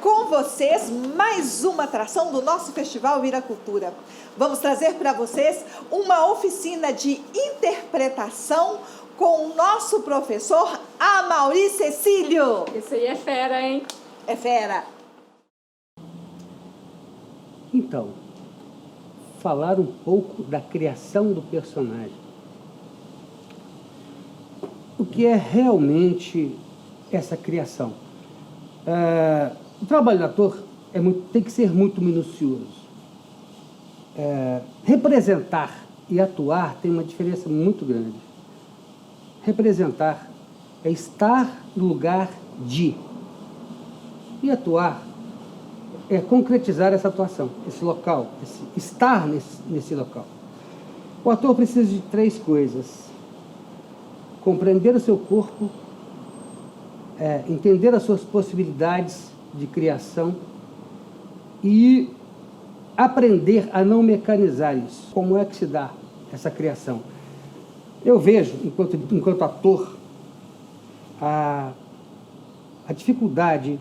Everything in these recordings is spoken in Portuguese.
com vocês mais uma atração do nosso Festival Vira Cultura. Vamos trazer para vocês uma oficina de interpretação com o nosso professor Amaury Cecílio. Isso aí é fera, hein? É fera. Então, falar um pouco da criação do personagem. O que é realmente essa criação? O trabalho do ator tem que ser muito minucioso. Representar e atuar tem uma diferença muito grande. Representar é estar no lugar de. E atuar é concretizar essa atuação, esse local, estar nesse local. O ator precisa de 3 coisas: compreender o seu corpo, entender as suas possibilidades de criação e aprender a não mecanizar isso. Como é que se dá essa criação? Eu vejo, enquanto ator, a dificuldade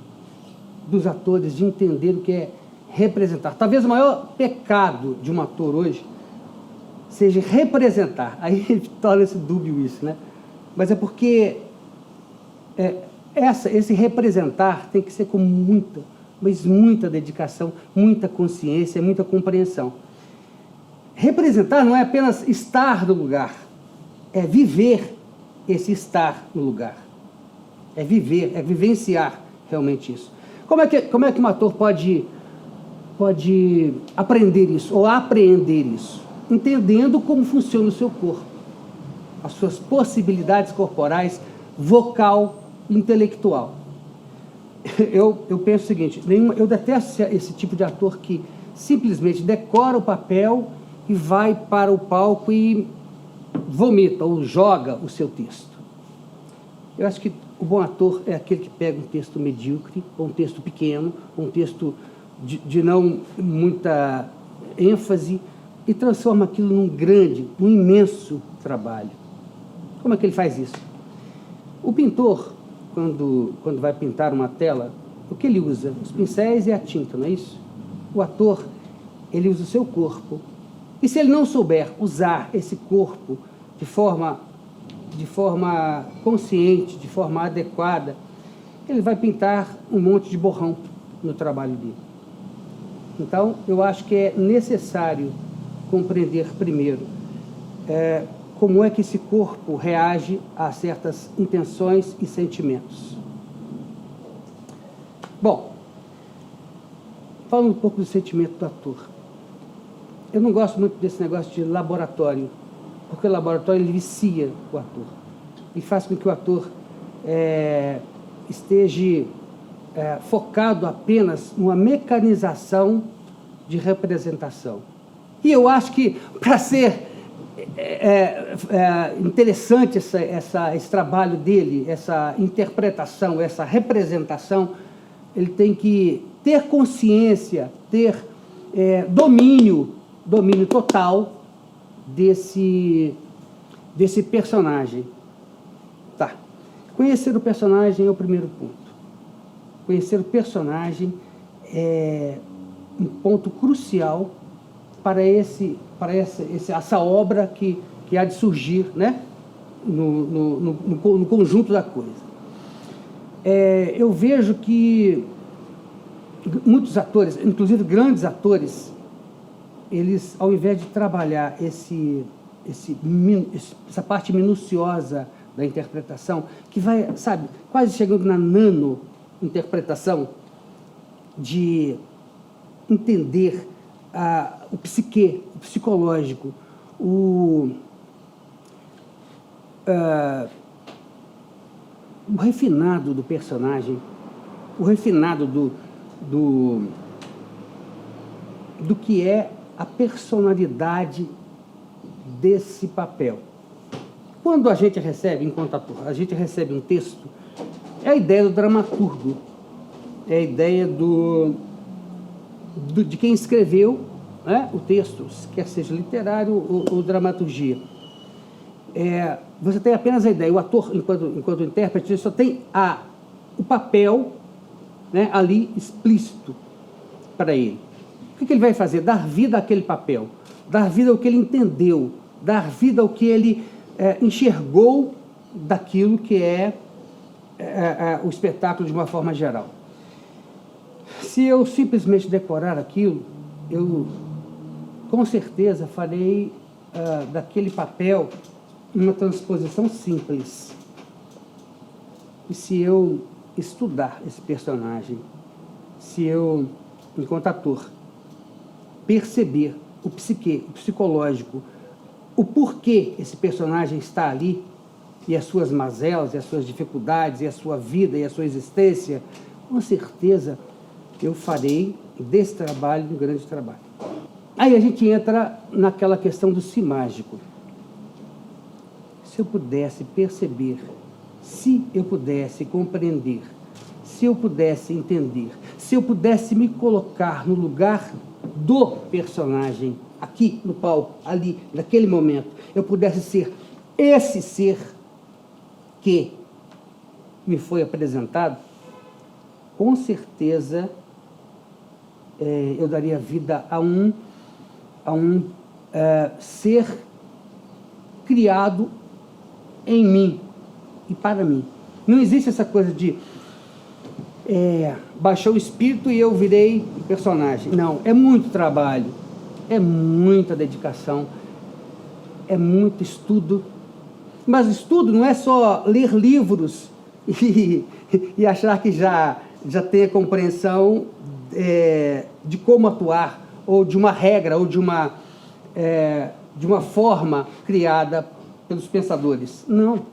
dos atores de entender o que é representar. Talvez o maior pecado de um ator hoje seja representar. Aí torna-se dúbio isso, né? Mas é porque esse representar tem que ser com muita dedicação, muita consciência, muita compreensão. Representar não é apenas estar no lugar, é viver esse estar no lugar. É viver, é vivenciar realmente isso. Como é que um ator pode aprender isso, ou apreender isso? Entendendo como funciona o seu corpo, as suas possibilidades corporais, vocal, intelectual. Eu penso o seguinte: eu detesto esse tipo de ator que simplesmente decora o papel e vai para o palco e vomita ou joga o seu texto. Eu acho que o bom ator é aquele que pega um texto medíocre, ou um texto pequeno, ou um texto de não muita ênfase, e transforma aquilo num grande, num imenso trabalho. Como é que ele faz isso? O pintor, quando vai pintar uma tela, o que ele usa? Os pincéis e a tinta, não é isso? O ator, ele usa o seu corpo. E se ele não souber usar esse corpo de forma consciente, de forma adequada, ele vai pintar um monte de borrão no trabalho dele. Então, eu acho que é necessário compreender primeiro como é que esse corpo reage a certas intenções e sentimentos. Bom, falando um pouco do sentimento do ator. Eu não gosto muito desse negócio de laboratório, porque o laboratório ele vicia o ator e faz com que o ator esteja focado apenas numa mecanização de representação. E eu acho que, para ser interessante esse trabalho dele, essa interpretação, essa representação, ele tem que ter consciência, ter domínio total desse personagem. Tá. Conhecer o personagem é o primeiro ponto. Conhecer o personagem é um ponto crucial para essa obra que há de surgir, né? no conjunto da coisa. Eu vejo que muitos atores, inclusive grandes atores, eles, ao invés de trabalhar essa parte minuciosa da interpretação, que vai, sabe, quase chegando na nano-interpretação, de entender o psique, o psicológico, o refinado do personagem, o refinado do que é a personalidade desse papel. Quando a gente recebe, enquanto ator, a gente recebe um texto, é a ideia do dramaturgo, é a ideia de quem escreveu, né, o texto, quer seja literário ou dramaturgia. Você tem apenas a ideia, o ator, enquanto intérprete, só tem o papel né, ali explícito para ele. O que ele vai fazer? Dar vida àquele papel, dar vida ao que ele entendeu, dar vida ao que ele enxergou daquilo que é o espetáculo de uma forma geral. Se eu simplesmente decorar aquilo, eu com certeza farei daquele papel uma transposição simples. E se eu estudar esse personagem, se eu, enquanto ator, perceber o psique, o psicológico, o porquê esse personagem está ali, e as suas mazelas, e as suas dificuldades, e a sua vida, e a sua existência, com certeza eu farei desse trabalho um grande trabalho. Aí a gente entra naquela questão do si mágico. Se eu pudesse perceber, se eu pudesse compreender, se eu pudesse entender, se eu pudesse me colocar no lugar do personagem, aqui no palco, ali, naquele momento, eu pudesse ser esse ser que me foi apresentado, com certeza eu daria vida a um ser criado em mim e para mim. Não existe essa coisa de baixou o espírito e eu virei personagem. Não, é muito trabalho, é muita dedicação, é muito estudo. Mas estudo não é só ler livros e achar que já tem a compreensão de como atuar, ou de uma regra, ou de uma forma criada pelos pensadores. Não.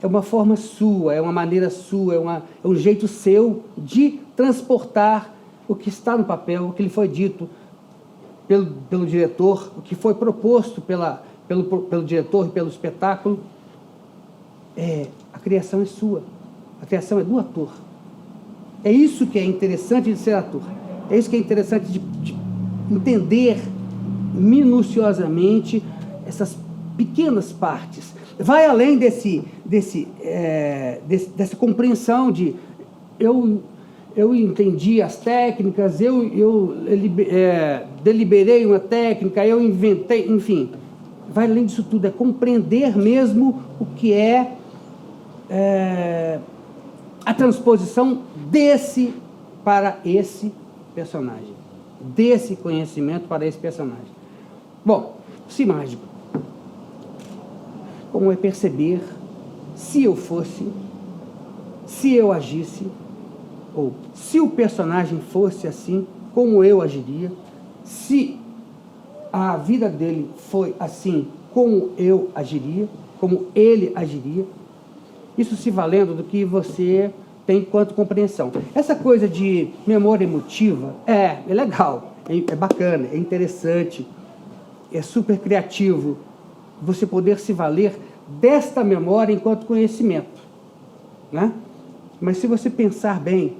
É uma forma sua, é uma maneira sua, é um jeito seu de transportar o que está no papel, o que lhe foi dito pelo diretor, o que foi proposto pelo diretor e pelo espetáculo. A criação é sua, a criação é do ator. É isso que é interessante de ser ator, é isso que é interessante de entender minuciosamente essas pequenas partes. Vai além dessa compreensão de eu entendi as técnicas, eu deliberei uma técnica, eu inventei, enfim. Vai além disso tudo, é compreender mesmo o que é a transposição desse para esse personagem, desse conhecimento para esse personagem. Bom, si mágico. Como é perceber se eu fosse, se eu agisse, ou se o personagem fosse assim, como eu agiria, se a vida dele foi assim, como eu agiria, como ele agiria, isso se valendo do que você tem quanto compreensão. Essa coisa de memória emotiva é legal, é bacana, é interessante, é super criativo, você poder se valer desta memória enquanto conhecimento, né? Mas se você pensar bem,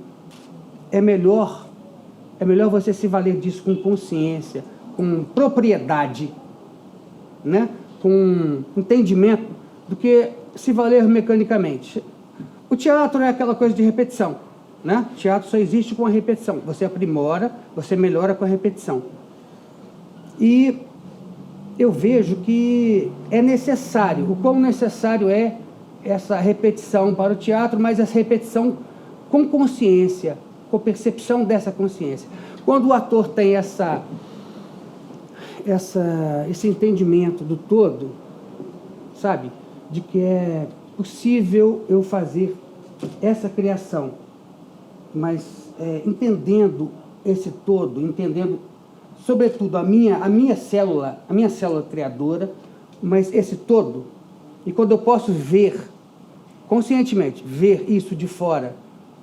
é melhor você se valer disso com consciência, com propriedade, né? Com entendimento, do que se valer mecanicamente. O teatro é aquela coisa de repetição, né? O teatro só existe com a repetição. Você aprimora, você melhora com a repetição. E eu vejo que é necessário, o quão necessário é essa repetição para o teatro, mas essa repetição com consciência, com percepção dessa consciência. Quando o ator tem esse entendimento do todo, sabe, de que é possível eu fazer essa criação, mas entendendo esse todo, entendendo sobretudo a minha célula criadora, mas esse todo, e quando eu posso ver, conscientemente, ver isso de fora,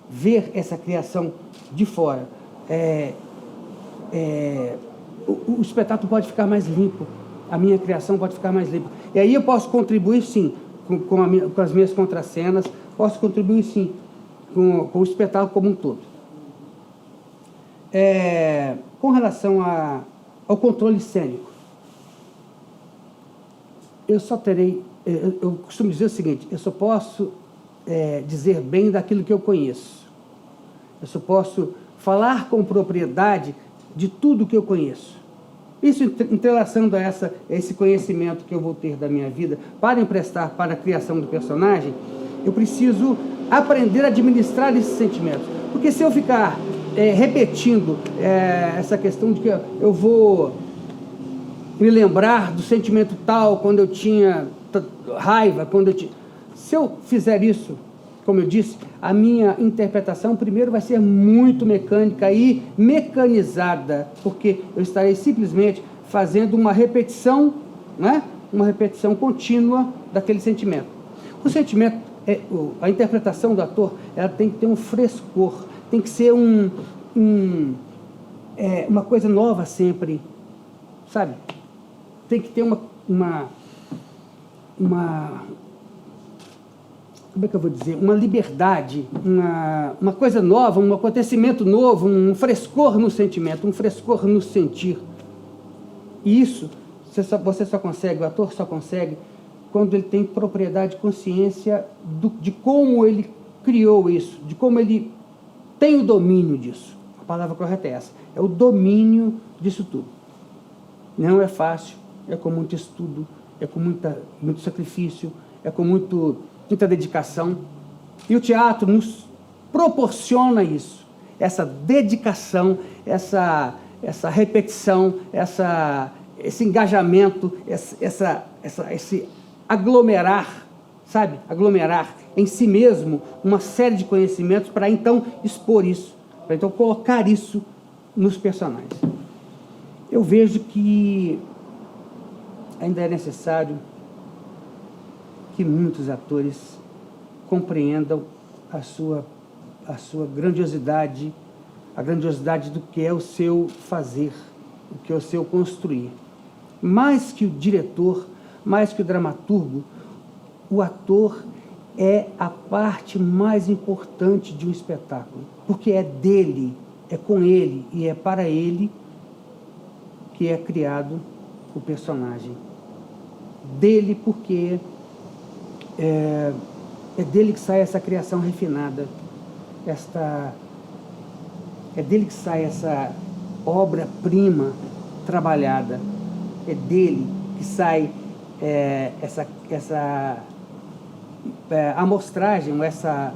ver essa criação de fora, o espetáculo pode ficar mais limpo, a minha criação pode ficar mais limpa. E aí eu posso contribuir, sim, com as minhas contracenas, posso contribuir, sim, com o espetáculo como um todo. Com relação ao controle cênico, eu só terei, eu costumo dizer o seguinte, eu só posso dizer bem daquilo que eu conheço. eu só posso falar com propriedade de tudo que eu conheço. Isso entrelaçando a esse conhecimento que eu vou ter da minha vida para emprestar para a criação do personagem, eu preciso aprender a administrar esses sentimentos. Porque se eu ficar repetindo essa questão de que eu vou me lembrar do sentimento tal quando eu tinha raiva, se eu fizer isso, como eu disse, a minha interpretação primeiro vai ser muito mecânica e mecanizada, porque eu estarei simplesmente fazendo uma repetição, né? Uma repetição contínua daquele sentimento. O sentimento, a interpretação do ator, ela tem que ter um frescor, tem que ser uma coisa nova sempre, sabe? Tem que ter uma como é que eu vou dizer, uma liberdade, uma coisa nova, um acontecimento novo, um frescor no sentimento, um frescor no sentir. E isso você só consegue, o ator só consegue, quando ele tem propriedade, consciência de como ele criou isso, de como ele tem o domínio disso. A palavra correta é essa, é o domínio disso tudo. Não é fácil, é com muito estudo, é com muito sacrifício, é com muita dedicação, e o teatro nos proporciona isso, essa dedicação, essa repetição, esse engajamento, esse aglomerar, sabe? Aglomerar em si mesmo uma série de conhecimentos para então expor isso, para então colocar isso nos personagens. Eu vejo que ainda é necessário que muitos atores compreendam a sua grandiosidade, a grandiosidade do que é o seu fazer, o que é o seu construir. Mais que o diretor, mais que o dramaturgo, o ator é a parte mais importante de um espetáculo, porque é dele, é com ele e é para ele que é criado o personagem. Dele, porque é dele que sai essa criação refinada, é dele que sai essa obra-prima trabalhada, é dele que sai essa amostragem, essa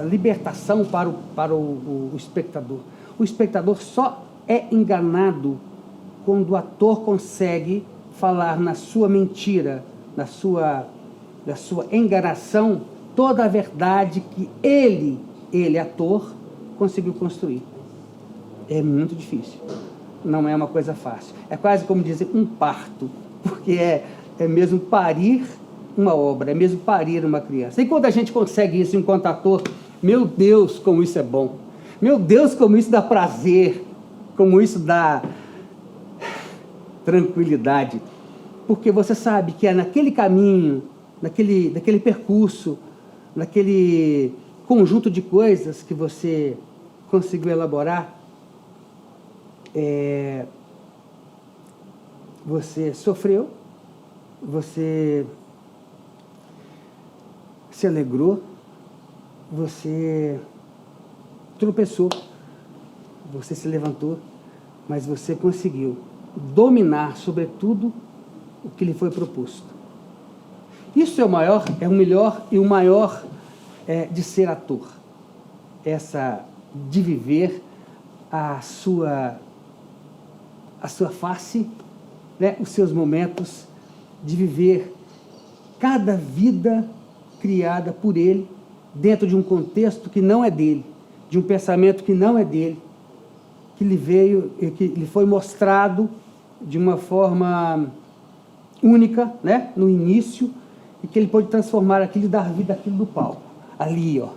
libertação para o espectador. O espectador só é enganado quando o ator consegue falar na sua mentira, na sua enganação, toda a verdade que ele, ator, conseguiu construir. É muito difícil. Não é uma coisa fácil. É quase como dizer um parto, porque é mesmo parir uma obra, é mesmo parir uma criança. E quando a gente consegue isso enquanto ator, meu Deus, como isso é bom. Meu Deus, como isso dá prazer, como isso dá tranquilidade. Porque você sabe que é naquele caminho, naquele percurso, naquele conjunto de coisas que você conseguiu elaborar, você sofreu, você se alegrou, você tropeçou, você se levantou, mas você conseguiu dominar, sobretudo, o que lhe foi proposto. Isso é o melhor e o maior de ser ator. De viver a sua face, né, os seus momentos, de viver cada vida criada por ele, dentro de um contexto que não é dele, de um pensamento que não é dele, que lhe foi mostrado de uma forma única, né, no início, e que ele pode transformar aquilo e dar vida àquilo do palco. Ali, ó,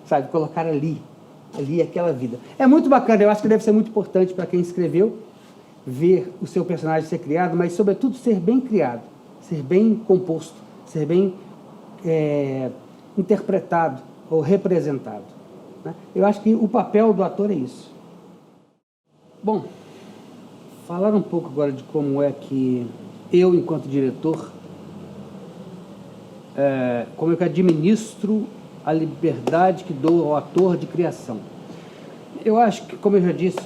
sabe, colocar ali aquela vida. É muito bacana, eu acho que deve ser muito importante para quem escreveu, ver o seu personagem ser criado, mas, sobretudo, ser bem criado, ser bem composto, ser bem interpretado ou representado, né? Eu acho que o papel do ator é isso. Bom, falar um pouco agora de como é que eu, enquanto diretor, como é que administro a liberdade que dou ao ator de criação. Eu acho que, como eu já disse,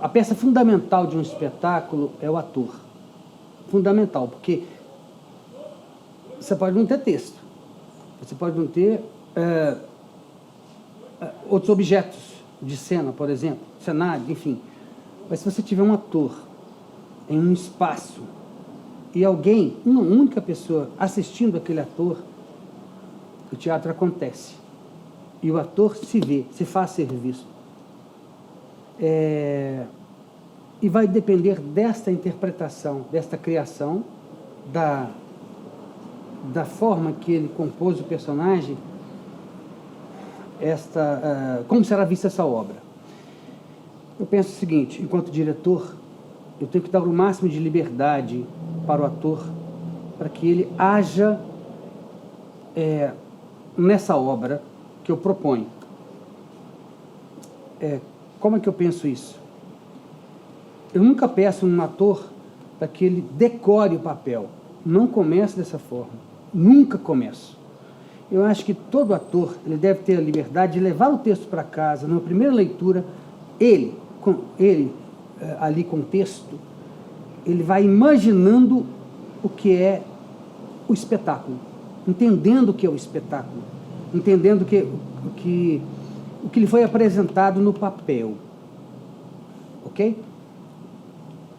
a peça fundamental de um espetáculo é o ator. Fundamental, porque você pode não ter texto, você pode não ter outros objetos de cena, por exemplo, cenário, enfim. Mas se você tiver um ator em um espaço e alguém, uma única pessoa assistindo aquele ator, o teatro acontece. E o ator se vê, se faz ser visto. E vai depender desta interpretação, desta criação, da forma que ele compôs o personagem, como será vista essa obra. Eu penso o seguinte: enquanto diretor, eu tenho que dar o máximo de liberdade para o ator, para que ele haja nessa obra que eu proponho. Como é que eu penso isso? Eu nunca peço a um ator para que ele decore o papel. Não começo dessa forma. Nunca começo. Eu acho que todo ator ele deve ter a liberdade de levar o texto para casa, na primeira leitura, ele ali com o texto, ele vai imaginando o que é o espetáculo, entendendo o que é o espetáculo, entendendo o que lhe foi apresentado no papel. Ok?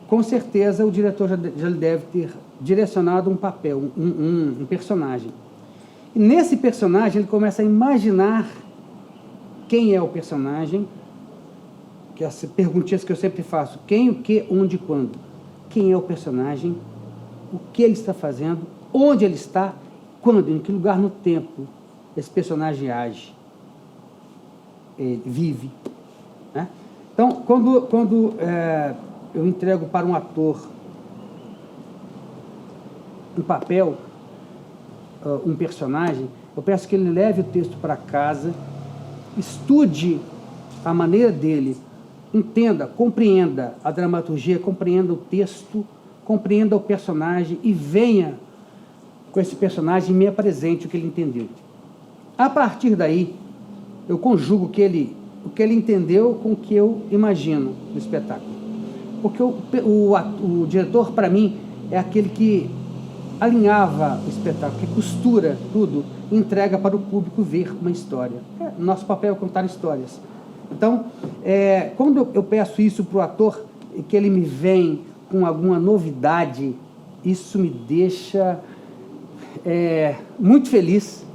Com certeza o diretor já lhe deve ter direcionado um papel, um personagem. E nesse personagem ele começa a imaginar quem é o personagem, que as perguntinhas que eu sempre faço: quem, o que, onde e quando. Quem é o personagem, o que ele está fazendo, onde ele está, quando, em que lugar no tempo esse personagem age, vive. Né? Então, quando eu entrego para um ator um papel, um personagem, eu peço que ele leve o texto para casa, estude a maneira dele, entenda, compreenda a dramaturgia, compreenda o texto, compreenda o personagem e venha com esse personagem e me apresente o que ele entendeu. A partir daí, eu conjugo o que ele entendeu com o que eu imagino do espetáculo. Porque o diretor, para mim, é aquele que alinhava o espetáculo, que costura tudo e entrega para o público ver uma história. Nosso papel é contar histórias. Então, quando eu peço isso para o ator, e que ele me vem com alguma novidade, isso me deixa muito feliz,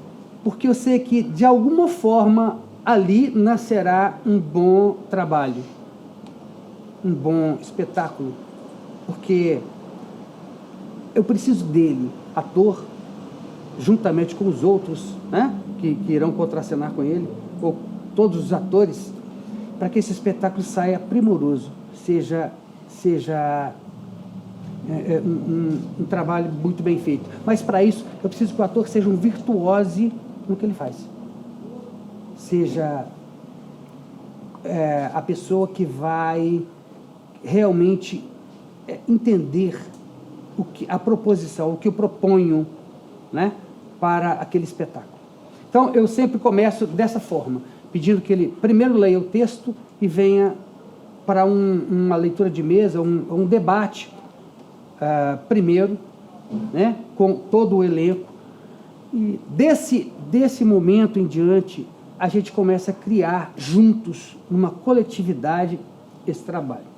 porque eu sei que, de alguma forma, ali nascerá um bom trabalho, um bom espetáculo, porque eu preciso dele, ator, juntamente com os outros, né, que irão contracenar com ele, ou todos os atores, para que esse espetáculo saia primoroso, seja um trabalho muito bem feito. Mas, para isso, eu preciso que o ator seja um virtuose no que ele faz. Seja a pessoa que vai realmente entender a proposição, o que eu proponho, né, para aquele espetáculo. Então, eu sempre começo dessa forma, pedindo que ele primeiro leia o texto e venha para uma leitura de mesa, um debate primeiro, né, com todo o elenco. E desse momento em diante, a gente começa a criar juntos, numa coletividade, esse trabalho.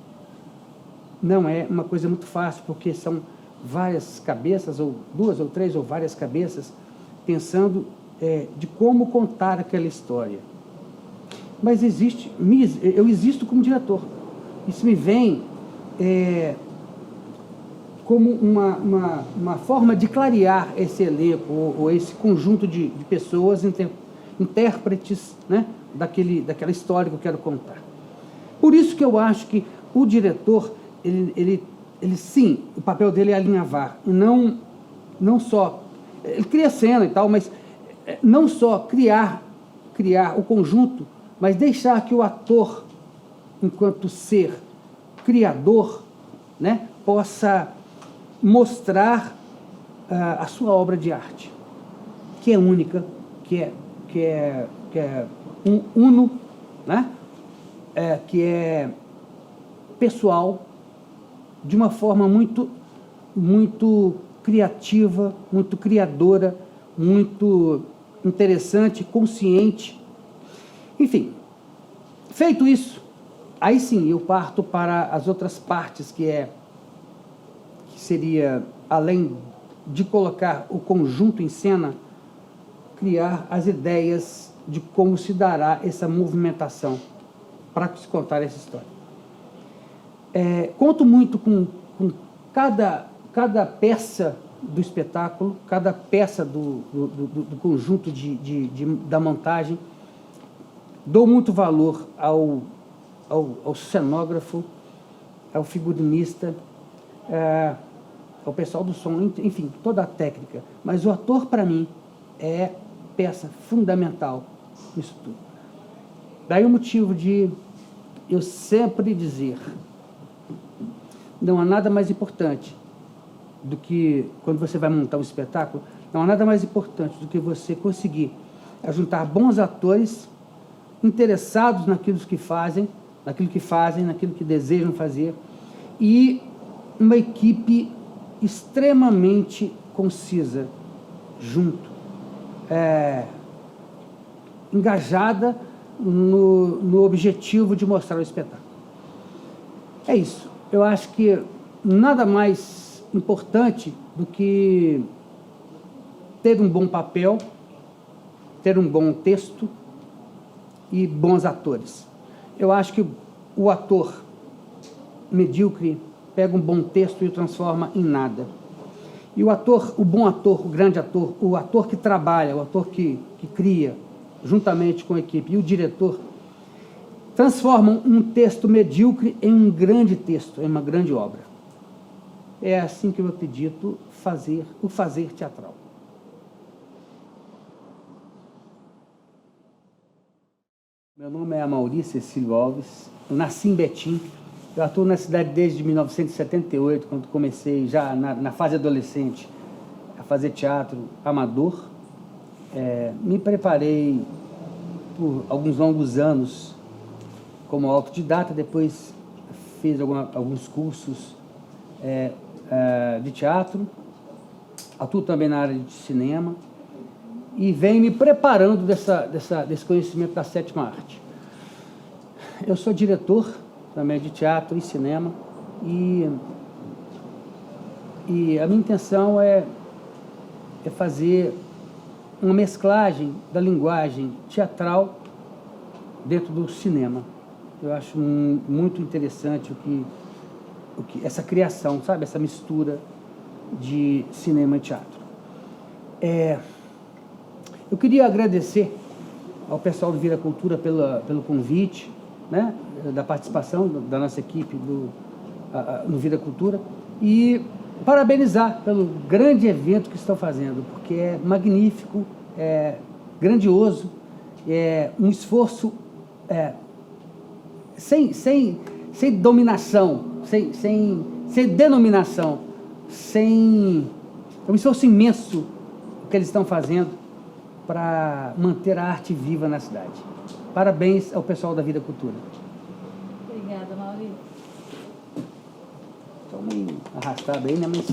Não é uma coisa muito fácil, porque são várias cabeças, ou duas ou três ou várias cabeças, pensando de como contar aquela história. Mas eu existo como diretor. Isso me vem como uma forma de clarear esse elenco, ou esse conjunto de pessoas, intérpretes, né, daquela história que eu quero contar. Por isso que eu acho que o diretor, ele sim, o papel dele é alinhavar, e não só... Ele cria cena e tal, mas não só criar o conjunto, mas deixar que o ator, enquanto ser criador, né, possa mostrar a sua obra de arte, que é única, que é uno, né? Que é pessoal, de uma forma muito criativa, muito criadora, muito interessante, consciente. Enfim, feito isso, aí sim eu parto para as outras partes, que seria, além de colocar o conjunto em cena, criar as ideias de como se dará essa movimentação para se contar essa história. Conto muito com cada peça do espetáculo, cada peça do conjunto da montagem. Dou muito valor ao cenógrafo, ao figurinista, ao pessoal do som, enfim, toda a técnica. Mas o ator, para mim, é peça fundamental nisso tudo. Daí o motivo de eu sempre dizer: não há nada mais importante do que, quando você vai montar um espetáculo, não há nada mais importante do que você conseguir juntar bons atores interessados naquilo que fazem, naquilo que desejam fazer, e uma equipe extremamente concisa, junto, engajada no objetivo de mostrar o espetáculo. É isso. Eu acho que nada mais importante do que ter um bom papel, ter um bom texto e bons atores. Eu acho que o ator medíocre pega um bom texto e o transforma em nada. E o ator, o bom ator, o grande ator, o ator que trabalha, o ator que cria, juntamente com a equipe, e o diretor, transformam um texto medíocre em um grande texto, em uma grande obra. É assim que eu acredito o fazer teatral. Meu nome é Amaury Cecílio Alves, eu nasci em Betim, eu atuo na cidade desde 1978, quando comecei já na fase adolescente a fazer teatro amador. Me preparei por alguns longos anos como autodidata, depois fiz alguns cursos de teatro, atuo também na área de cinema e venho me preparando desse conhecimento da sétima arte. Eu sou diretor também de teatro e cinema e a minha intenção é fazer uma mesclagem da linguagem teatral dentro do cinema. Eu acho muito interessante essa criação, sabe? Essa mistura de cinema e teatro. Eu queria agradecer ao pessoal do Vira Cultura pelo convite, né? Da participação da nossa equipe no Vira Cultura, e parabenizar pelo grande evento que estão fazendo, porque é magnífico, é grandioso, é um esforço sem dominação, sem denominação, é um esforço imenso que eles estão fazendo para manter a arte viva na cidade. Parabéns ao pessoal da Vira Cultura. Obrigada, Amaury. Estou meio arrastado aí, né? Mas